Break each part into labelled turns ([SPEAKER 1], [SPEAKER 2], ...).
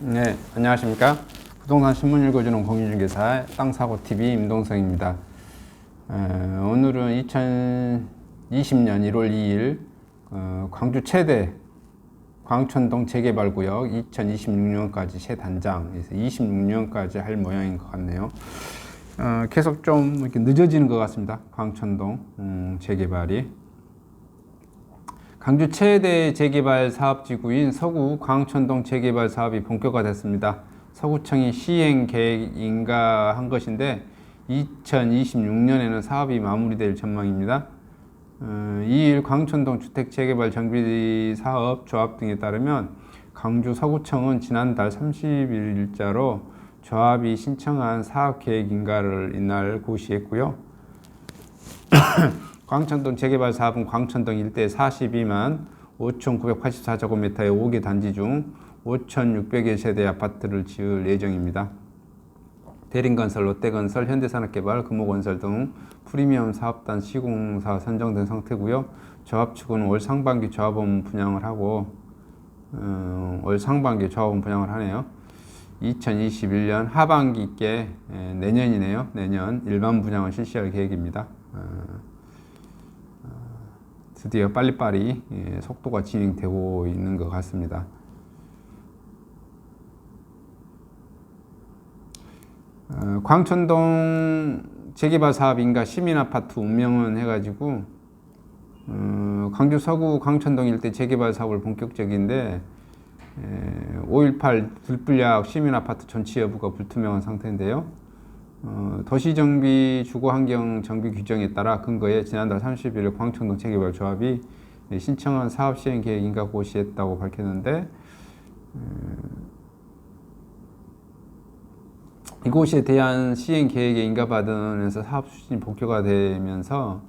[SPEAKER 1] 네, 안녕하십니까. 부동산 신문 읽어주는 공인중개사 땅사고TV 임동성입니다. 오늘은 2020년 1월 2일 광주 최대 광천동 재개발구역 2026년까지 새 단장에서 26년까지 할 모양인 것 같네요. 계속 좀 이렇게 늦어지는 것 같습니다. 광천동 재개발이. 광주 최대 재개발 사업지구인 서구 광천동 재개발 사업이 본격화됐습니다. 서구청이 시행 계획인가 한 것인데 2026년에는 사업이 마무리될 전망입니다. 2일 광천동 주택 재개발 정비 사업 조합 등에 따르면 광주 서구청은 지난달 30일자로 조합이 신청한 사업 계획인가를 이날 고시했고요. 광천동 재개발 사업은 광천동 일대 42만 5,984제곱미터의 5개 단지 중 5,600여 세대 아파트를 지을 예정입니다. 대림건설, 롯데건설, 현대산업개발, 금호건설 등 프리미엄 사업단 시공사 선정된 상태고요. 조합 측은 올 상반기 조합원 분양을 하고 하네요. 2021년 하반기께 내년이네요. 내년 일반 분양을 실시할 계획입니다. 드디어 빨리빨리 속도가 진행되고 있는 것 같습니다. 광천동 재개발 사업인가 시민아파트 운명은 해가지고 광주 서구 광천동 일대 재개발 사업을 본격적인데 5.18 들불약 시민아파트 전치 여부가 불투명한 상태인데요. 도시정비 주거환경 정비 규정에 따라 근거에 지난달 30일 광천동 재개발 조합이 신청한 사업 시행 계획인가 고시했다고 밝혔는데 이곳에 대한 시행 계획에 인가받으면서 사업 추진이 본격화되면서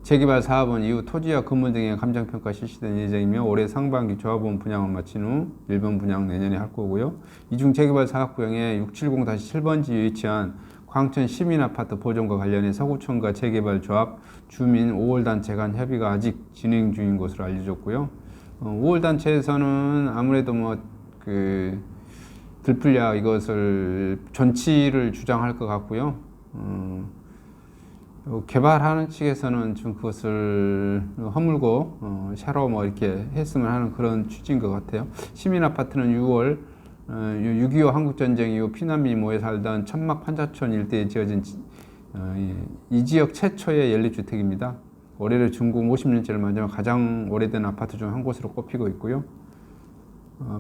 [SPEAKER 1] 재개발 사업은 이후 토지와 건물 등의 감정평가 실시된 예정이며 올해 상반기 조합원 분양을 마친 후 일반 분양 내년에 할 거고요. 이중 재개발 사업구역에 670-7번지에 위치한 광천 시민아파트 보존과 관련해 서구청과 재개발 조합, 주민 5월 단체 간 협의가 아직 진행 중인 것으로 알려졌고요. 5월 단체에서는 아무래도 들풀야 이것을 전치를 주장할 것 같고요. 개발하는 측에서는 좀 그것을 허물고 샤로 이렇게 했으면 하는 그런 취지인 것 같아요. 시민아파트는 6월 6.25 한국전쟁 이후 피난민이 모여 살던 천막 판자촌 일대에 지어진 이 지역 최초의 연립주택입니다. 올해를 준공 50년째를 맞으며 가장 오래된 아파트 중 한 곳으로 꼽히고 있고요.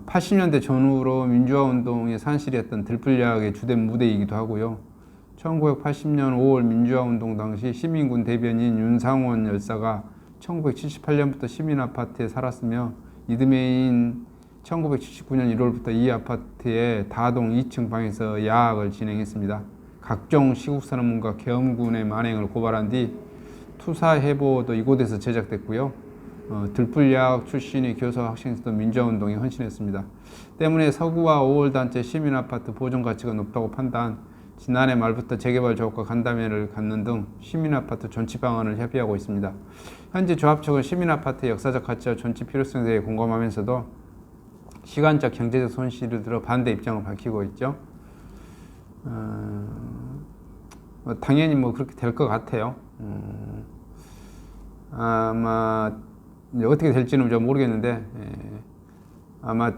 [SPEAKER 1] 80년대 전후로 민주화운동의 산실이었던 들풀야의 주된 무대이기도 하고요. 1980년 5월 민주화운동 당시 시민군 대변인 윤상원 열사가 1978년부터 시민아파트에 살았으며 이듬해인 1979년 1월부터 이 아파트의 다동 2층 방에서 야학을 진행했습니다. 각종 시국산업문과 계엄군의 만행을 고발한 뒤 투사해보도 이곳에서 제작됐고요. 들풀야학 출신의 교사 학생들도 민주화운동에 헌신했습니다. 때문에 서구와 5월단체 시민아파트 보존가치가 높다고 판단, 지난해 말부터 재개발 조합과 간담회를 갖는 등 시민아파트 존치 방안을 협의하고 있습니다. 현재 조합 측은 시민아파트의 역사적 가치와 존치 필요성에 대해 공감하면서도 시간적 경제적 손실을 들어 반대 입장을 밝히고 있죠. 당연히 그렇게 될 것 같아요. 아마 어떻게 될지는 좀 모르겠는데 아마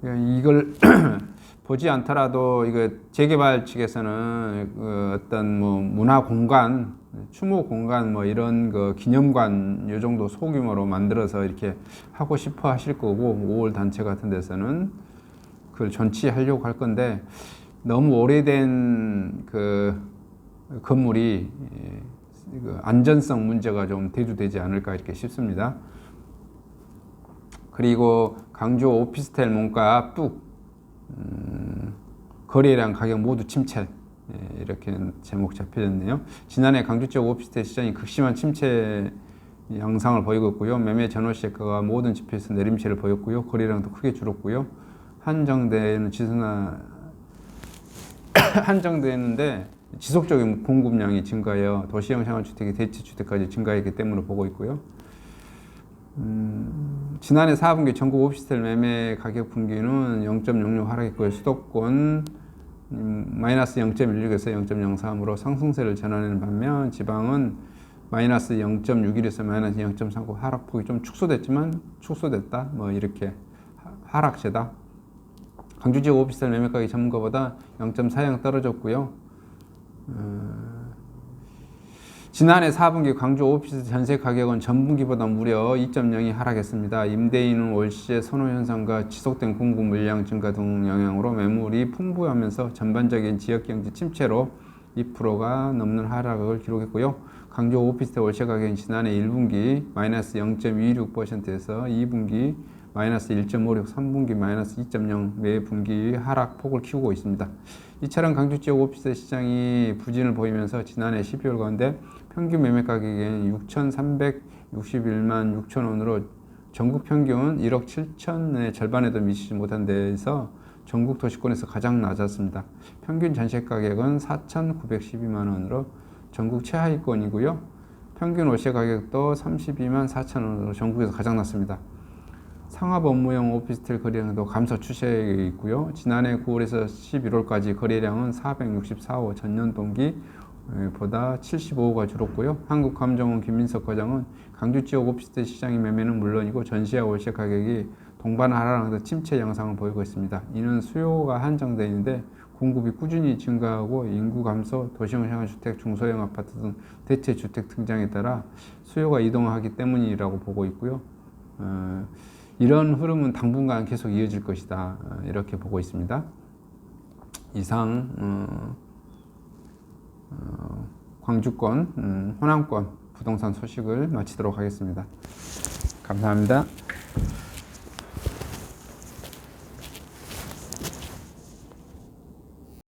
[SPEAKER 1] 이걸 보지 않더라도 이거 재개발 측에서는 어떤 문화 공간, 추모 공간 이런 기념관 요 정도 소규모로 만들어서 이렇게 하고 싶어 하실 거고 5월 단체 같은 데서는 그걸 전치하려고 할 건데 너무 오래된 건물이 안전성 문제가 좀 대두되지 않을까 이렇게 싶습니다. 그리고 광주 오피스텔 문가 뚝 거래량 가격 모두 침체 이렇게 제목 잡혀졌네요. 지난해 광주 지역 오피스텔 시장이 극심한 침체 양상을 보이고 있고요. 매매 전월 시가가 모든 지표에서 내림세를 보였고요. 거래량도 크게 줄었고요. 한정되는데 지속적인 공급량이 증가하여 도시형 생활주택이 대체주택까지 증가했기 때문에 보고 있고요. 지난해 4분기 전국 오피스텔 매매 가격 분기는 0.06 하락했고요. 수도권 마이너스 0.16에서 0.03으로 상승세를 전환하는 반면 지방은 마이너스 0.61에서 마이너스 0.39 하락폭이 좀 축소됐지만 축소됐다 뭐 이렇게 하락세다. 광주 지역 오피스텔 매매 가격이 전문가보다 0.40 떨어졌고요. 지난해 4분기 광주 오피스 전세 가격은 전분기보다 무려 2.0이 하락했습니다. 임대인은 월세 선호 현상과 지속된 공급 물량 증가 등 영향으로 매물이 풍부하면서 전반적인 지역 경제 침체로 2%가 넘는 하락을 기록했고요. 광주 오피스텔 월세 가격은 지난해 1분기 마이너스 0.26%에서 2분기 마이너스 1.56, 3분기 마이너스 2.0 매 분기 하락폭을 키우고 있습니다. 이처럼 광주 지역 오피스텔 시장이 부진을 보이면서 지난해 12월 가운데 평균 매매 가격이 6,361만 6천 원으로 전국 평균 1억 7천의 절반에도 미치지 못한 데에서 전국 도시권에서 가장 낮았습니다. 평균 전세 가격은 4,912만 원으로 전국 최하위권이고요. 평균 월세 가격도 32만 4천 원으로 전국에서 가장 낮습니다. 상업 업무용 오피스텔 거래량도 감소 추세에 있고요. 지난해 9월에서 11월까지 거래량은 464호, 전년 동기보다 75호가 줄었고요. 한국감정원 김민석 과장은 광주 지역 오피스텔 시장의 매매는 물론이고 전시와 월세 가격이 동반 하락하는 침체 양상을 보이고 있습니다. 이는 수요가 한정되어 있는데 공급이 꾸준히 증가하고 인구 감소, 도시형 상가주택, 중소형 아파트 등 대체 주택 등장에 따라 수요가 이동하기 때문이라고 보고 있고요. 이런 흐름은 당분간 계속 이어질 것이다 이렇게 보고 있습니다. 이상 광주권, 호남권 부동산 소식을 마치도록 하겠습니다. 감사합니다.